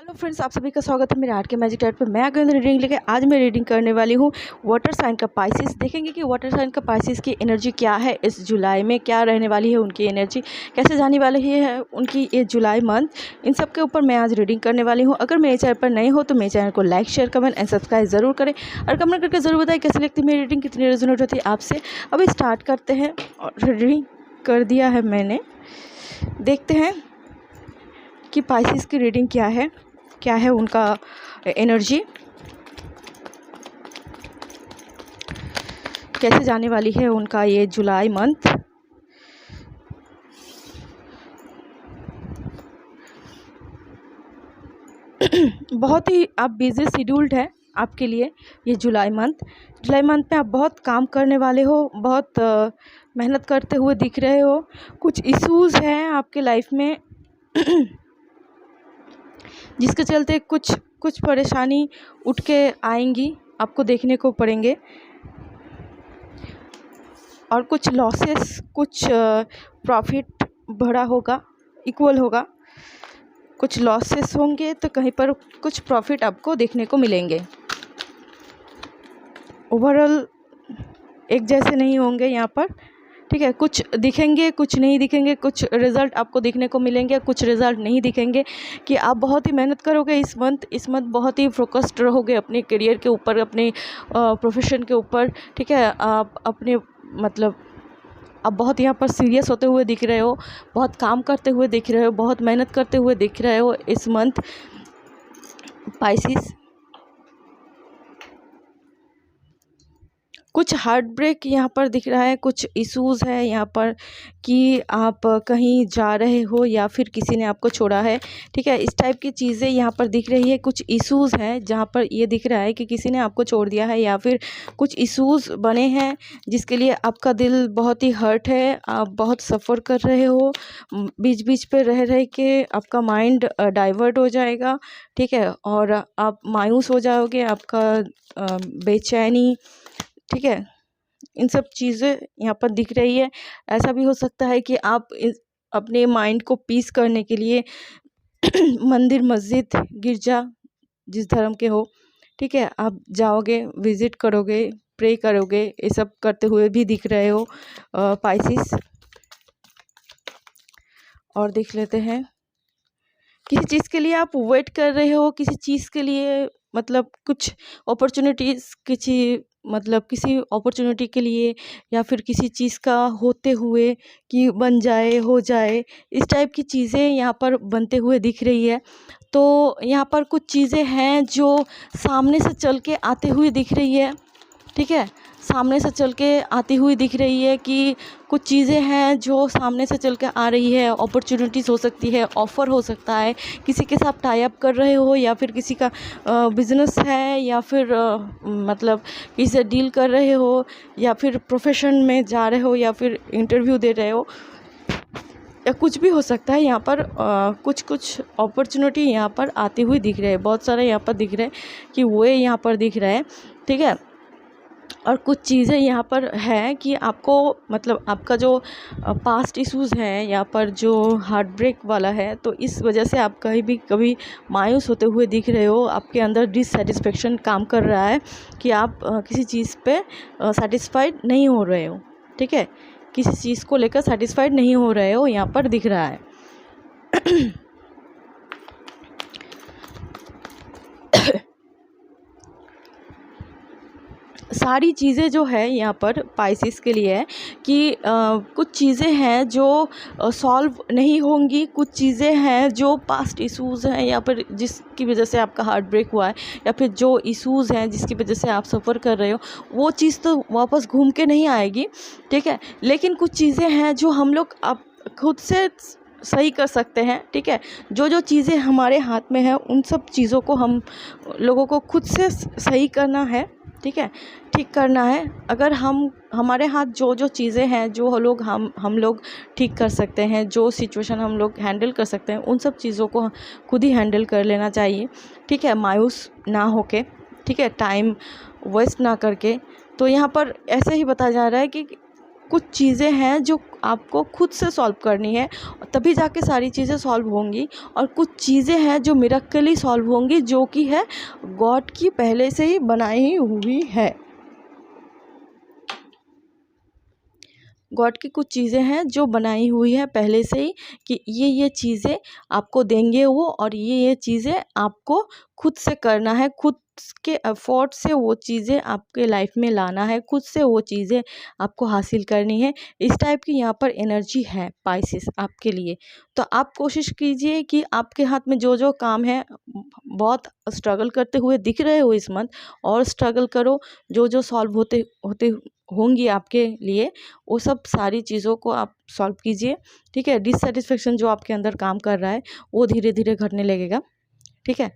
Hello friends, आप सभी का स्वागत है मेरे आर के मैजिक टाइट पे। मैं अगर रीडिंग लेके आज मैं रीडिंग करने वाली हूँ वाटर साइन का पाइसिस। देखेंगे कि वाटर साइन का पाइसिस की एनर्जी क्या है, इस जुलाई में क्या रहने वाली है, उनकी एनर्जी कैसे जाने वाली है, उनकी ये जुलाई मंथ, इन सब के ऊपर मैं आज रीडिंग करने वाली हूँ। अगर मेरे चैनल पर नए हो तो मेरे चैनल को like, share, comment and subscribe ज़रूर करें और कमेंट करके ज़रूर बताएं कैसी लगती है मेरी रीडिंग, कितनी रेजोनेट होती है आपसे। अभी स्टार्ट करते हैं और रीडिंग कर दिया है मैंने। देखते हैं कि पाइसिस की रीडिंग क्या है उनका एनर्जी कैसे जाने वाली है, उनका ये जुलाई मंथ। बहुत ही आप बिजी शेड्यूल्ड है आपके लिए ये जुलाई मंथ में आप बहुत काम करने वाले हो, बहुत मेहनत करते हुए दिख रहे हो। कुछ इश्यूज हैं आपके लाइफ में जिसके चलते कुछ परेशानी उठ के आएंगी, आपको देखने को पड़ेंगे। और कुछ लॉसेस, कुछ प्रॉफिट बढ़ा होगा, इक्वल होगा। कुछ लॉसेस होंगे तो कहीं पर कुछ प्रॉफिट आपको देखने को मिलेंगे। ओवरऑल एक जैसे नहीं होंगे यहाँ पर, ठीक है। कुछ दिखेंगे, कुछ नहीं दिखेंगे। कुछ रिज़ल्ट आपको देखने को मिलेंगे, कुछ रिज़ल्ट नहीं दिखेंगे। कि आप बहुत ही मेहनत करोगे इस मंथ बहुत ही फोकस्ड रहोगे अपने करियर के ऊपर, अपने प्रोफेशन के ऊपर, ठीक है। आप अपने मतलब आप बहुत यहाँ पर सीरियस होते हुए दिख रहे हो, बहुत काम करते हुए दिख रहे हो, बहुत मेहनत करते हुए दिख रहे हो इस मंथ पाइसिस। कुछ हार्ट ब्रेक यहाँ पर दिख रहा है, कुछ इश्यूज़ है यहाँ पर कि आप कहीं जा रहे हो या फिर किसी ने आपको छोड़ा है, ठीक है। इस टाइप की चीज़ें यहाँ पर दिख रही है। कुछ इश्यूज़ हैं जहाँ पर ये दिख रहा है कि किसी ने आपको छोड़ दिया है या फिर कुछ इश्यूज़ बने हैं जिसके लिए आपका दिल बहुत ही हर्ट है, आप बहुत सफ़र कर रहे हो। बीच बीच पे रह रह के आपका माइंड डाइवर्ट हो जाएगा, ठीक है, और आप मायूस हो जाओगे, आपका बेचैनी, ठीक है। इन सब चीज़ें यहाँ पर दिख रही है। ऐसा भी हो सकता है कि आप अपने माइंड को पीस करने के लिए मंदिर, मस्जिद, गिरजा, जिस धर्म के हो, ठीक है, आप जाओगे, विज़िट करोगे, प्रे करोगे। ये सब करते हुए भी दिख रहे हो पाइसिस। और देख लेते हैं किसी चीज़ के लिए आप वेट कर रहे हो, किसी चीज़ के लिए मतलब कुछ अपॉर्चुनिटीज़, किसी अपॉर्चुनिटी के लिए या फिर किसी चीज़ का होते हुए कि बन जाए, हो जाए, इस टाइप की चीज़ें यहाँ पर बनते हुए दिख रही है। तो यहाँ पर कुछ चीज़ें हैं जो सामने से चल के आते हुए दिख रही है, ठीक है। सामने से चल के आती हुई दिख रही है कि कुछ चीज़ें हैं जो सामने से चल के आ रही है। अपॉर्चुनिटीज़ हो सकती है, ऑफ़र हो सकता है, किसी के साथ टाई अप कर रहे हो या फिर किसी का बिज़नेस है या फिर मतलब किसी से डील कर रहे हो या फिर प्रोफेशन में जा रहे हो या फिर इंटरव्यू दे रहे हो या कुछ भी हो सकता है। यहाँ पर कुछ अपॉर्चुनिटी यहाँ पर आती हुई दिख रही है। बहुत सारे यहाँ पर दिख रहे हैं कि वो यहाँ पर दिख रहा है, ठीक है। और कुछ चीज़ें यहाँ पर है कि आपको मतलब आपका जो पास्ट इश्यूज़ हैं यहाँ पर, जो हार्ट ब्रेक वाला है, तो इस वजह से आप कभी मायूस होते हुए दिख रहे हो। आपके अंदर डिससेटिस्फेक्शन काम कर रहा है कि आप किसी चीज़ पे सेटिस्फाइड नहीं हो रहे हो, ठीक है। किसी चीज़ को लेकर सेटिस्फाइड नहीं हो रहे हो, यहाँ पर दिख रहा है। सारी चीज़ें जो है यहाँ पर पाइसिस के लिए है कि कुछ चीज़ें हैं जो सॉल्व नहीं होंगी, कुछ चीज़ें हैं जो पास्ट इश्यूज़ हैं या फिर जिसकी वजह से आपका हार्ट ब्रेक हुआ है या फिर जो इश्यूज़ हैं जिसकी वजह से आप सफ़र कर रहे हो, वो चीज़ तो वापस घूम के नहीं आएगी, ठीक है। लेकिन कुछ चीज़ें हैं जो हम लोग आप खुद से सही कर सकते हैं, ठीक है। जो चीज़ें हमारे हाथ में है उन सब चीज़ों को हम लोगों को खुद से सही करना है, ठीक है, ठीक करना है। अगर हमारे हाथ जो चीज़ें हैं जो हम लोग ठीक कर सकते हैं, जो सिचुएशन हम लोग हैंडल कर सकते हैं, उन सब चीज़ों को खुद ही हैंडल कर लेना चाहिए, ठीक है। मायूस ना होके, ठीक है, टाइम वेस्ट ना करके। तो यहाँ पर ऐसे ही बताया जा रहा है कि कुछ चीज़ें हैं जो आपको खुद से सॉल्व करनी है, तभी जाके सारी चीज़ें सॉल्व होंगी। और कुछ चीज़ें हैं जो मिरेकली सॉल्व होंगी, जो कि है गॉड की पहले से ही बनाई हुई है। गॉड की कुछ चीज़ें हैं जो बनाई हुई है पहले से ही, कि ये चीज़ें आपको देंगे वो, और ये चीज़ें आपको खुद से करना है, खुद के एफर्ट से वो चीज़ें आपके लाइफ में लाना है, खुद से वो चीज़ें आपको हासिल करनी है। इस टाइप की यहाँ पर एनर्जी है पाइसेस आपके लिए। तो आप कोशिश कीजिए कि आपके हाथ में जो जो काम है, बहुत स्ट्रगल करते हुए दिख रहे हो इस मंथ, और स्ट्रगल करो। जो जो सॉल्व होते होते होंगी आपके लिए, वो सब सारी चीज़ों को आप सॉल्व कीजिए। ठीक है, डिससेटिस्फेक्शन जो आपके अंदर काम कर रहा है वो धीरे धीरे घटने लगेगा। ठीक है,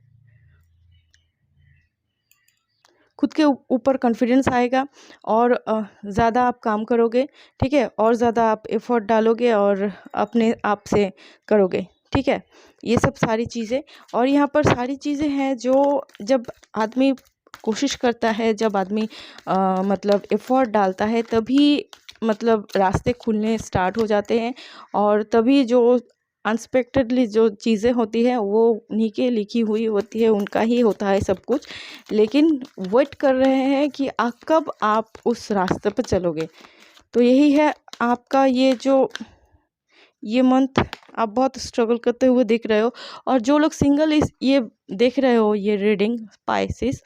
खुद के ऊपर कॉन्फिडेंस आएगा, और ज़्यादा आप काम करोगे। ठीक है, और ज़्यादा आप एफर्ट डालोगे और अपने आप से करोगे। ठीक है, ये सब सारी चीज़ें, और यहाँ पर सारी चीज़ें हैं जो जब आदमी कोशिश करता है, जब आदमी मतलब एफर्ट डालता है, तभी मतलब रास्ते खुलने स्टार्ट हो जाते हैं। और तभी जो अनएक्सपेक्टेडली जो चीज़ें होती हैं वो उन्हीं के लिखी हुई होती है, उनका ही होता है सब कुछ। लेकिन वेट कर रहे हैं कि कब आप उस रास्ते पर चलोगे। तो यही है आपका ये मंथ आप बहुत स्ट्रगल करते हुए दिख रहे हो। और जो लोग सिंगल ये देख रहे हो ये रीडिंग स्पाइसेस,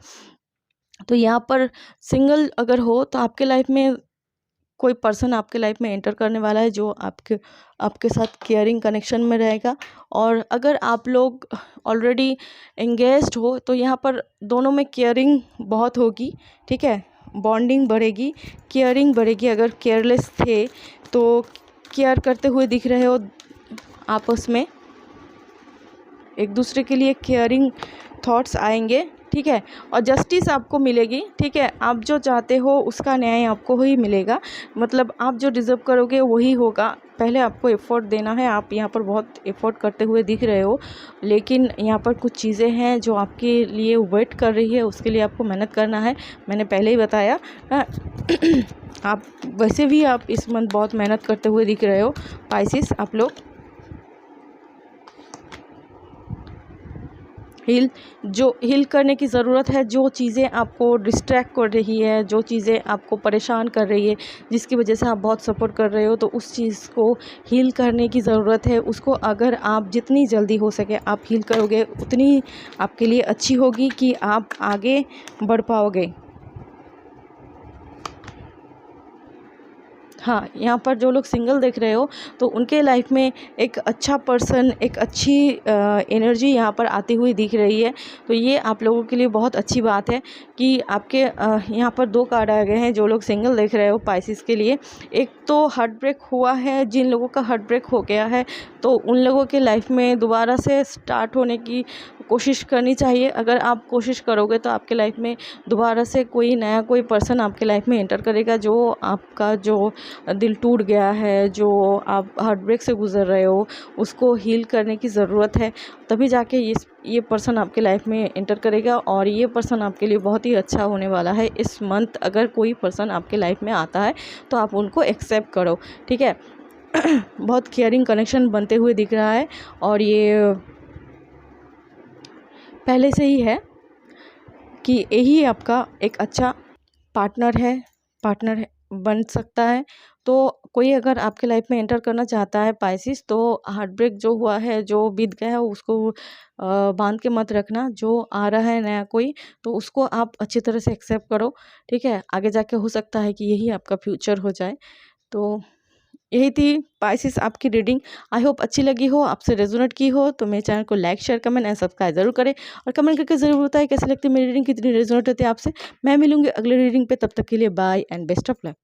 तो यहाँ पर सिंगल अगर हो तो आपके लाइफ में कोई पर्सन आपके लाइफ में एंटर करने वाला है, जो आपके साथ केयरिंग कनेक्शन में रहेगा। और अगर आप लोग ऑलरेडी एंगेज्ड हो तो यहाँ पर दोनों में केयरिंग बहुत होगी। ठीक है, बॉन्डिंग बढ़ेगी, केयरिंग बढ़ेगी। अगर केयरलेस थे तो केयर करते हुए दिख रहे हो आपस में, एक दूसरे के लिए केयरिंग थॉट्स आएंगे। ठीक है, और जस्टिस आपको मिलेगी। ठीक है, आप जो चाहते हो उसका न्याय आपको ही मिलेगा, मतलब आप जो डिज़र्व करोगे वही होगा। पहले आपको एफर्ट देना है, आप यहाँ पर बहुत एफर्ट करते हुए दिख रहे हो, लेकिन यहाँ पर कुछ चीज़ें हैं जो आपके लिए वेट कर रही है, उसके लिए आपको मेहनत करना है। मैंने पहले ही बताया। आप वैसे भी आप इस मंथ बहुत मेहनत करते हुए दिख रहे हो पाइसेस। आप लोग हील करने की ज़रूरत है। जो चीज़ें आपको डिस्ट्रैक्ट कर रही है, जो चीज़ें आपको परेशान कर रही है, जिसकी वजह से आप बहुत सफ़र कर रहे हो, तो उस चीज़ को हील करने की ज़रूरत है। उसको अगर आप जितनी जल्दी हो सके आप हील करोगे, उतनी आपके लिए अच्छी होगी कि आप आगे बढ़ पाओगे। हाँ, यहाँ पर जो लोग सिंगल देख रहे हो तो उनके लाइफ में एक अच्छा पर्सन, एक अच्छी एनर्जी यहाँ पर आती हुई दिख रही है। तो ये आप लोगों के लिए बहुत अच्छी बात है कि आपके यहाँ पर 2 कार्ड आ गए हैं जो लोग सिंगल देख रहे हो पाइसेस के लिए। एक तो हार्ट ब्रेक हुआ है, जिन लोगों का हार्ट ब्रेक हो गया है तो उन लोगों के लाइफ में दोबारा से स्टार्ट होने की कोशिश करनी चाहिए। अगर आप कोशिश करोगे तो आपके लाइफ में दोबारा से कोई नया कोई पर्सन आपके लाइफ में एंटर करेगा, जो आपका जो दिल टूट गया है, जो आप हार्ट ब्रेक से गुज़र रहे हो, उसको हील करने की ज़रूरत है। तभी जाके ये पर्सन आपके लाइफ में एंटर करेगा, और ये पर्सन आपके लिए बहुत ही अच्छा होने वाला है इस मंथ। अगर कोई पर्सन आपके लाइफ में आता है तो आप उनको एक्सेप्ट करो। ठीक है, बहुत केयरिंग कनेक्शन बनते हुए दिख रहा है, और ये पहले से ही है कि यही आपका एक अच्छा पार्टनर बन सकता है। तो कोई अगर आपके लाइफ में एंटर करना चाहता है पाइसेस, तो हार्ट ब्रेक जो हुआ है, जो बीत गया है, उसको बांध के मत रखना। जो आ रहा है नया कोई, तो उसको आप अच्छी तरह से एक्सेप्ट करो। ठीक है, आगे जाके हो सकता है कि यही आपका फ्यूचर हो जाए। तो यही थी पाइसेस आपकी रीडिंग। आई होप अच्छी लगी हो, आपसे रेजोनेट की हो। तो मेरे चैनल को like, share, comment and subscribe जरूर करें, और कमेंट करके ज़रूर बताएं कैसी लगती है मेरी रीडिंग, कितनी रेजोनेट होती है आपसे। मैं मिलूंगी अगले रीडिंग पे, तब तक के लिए bye and best of luck.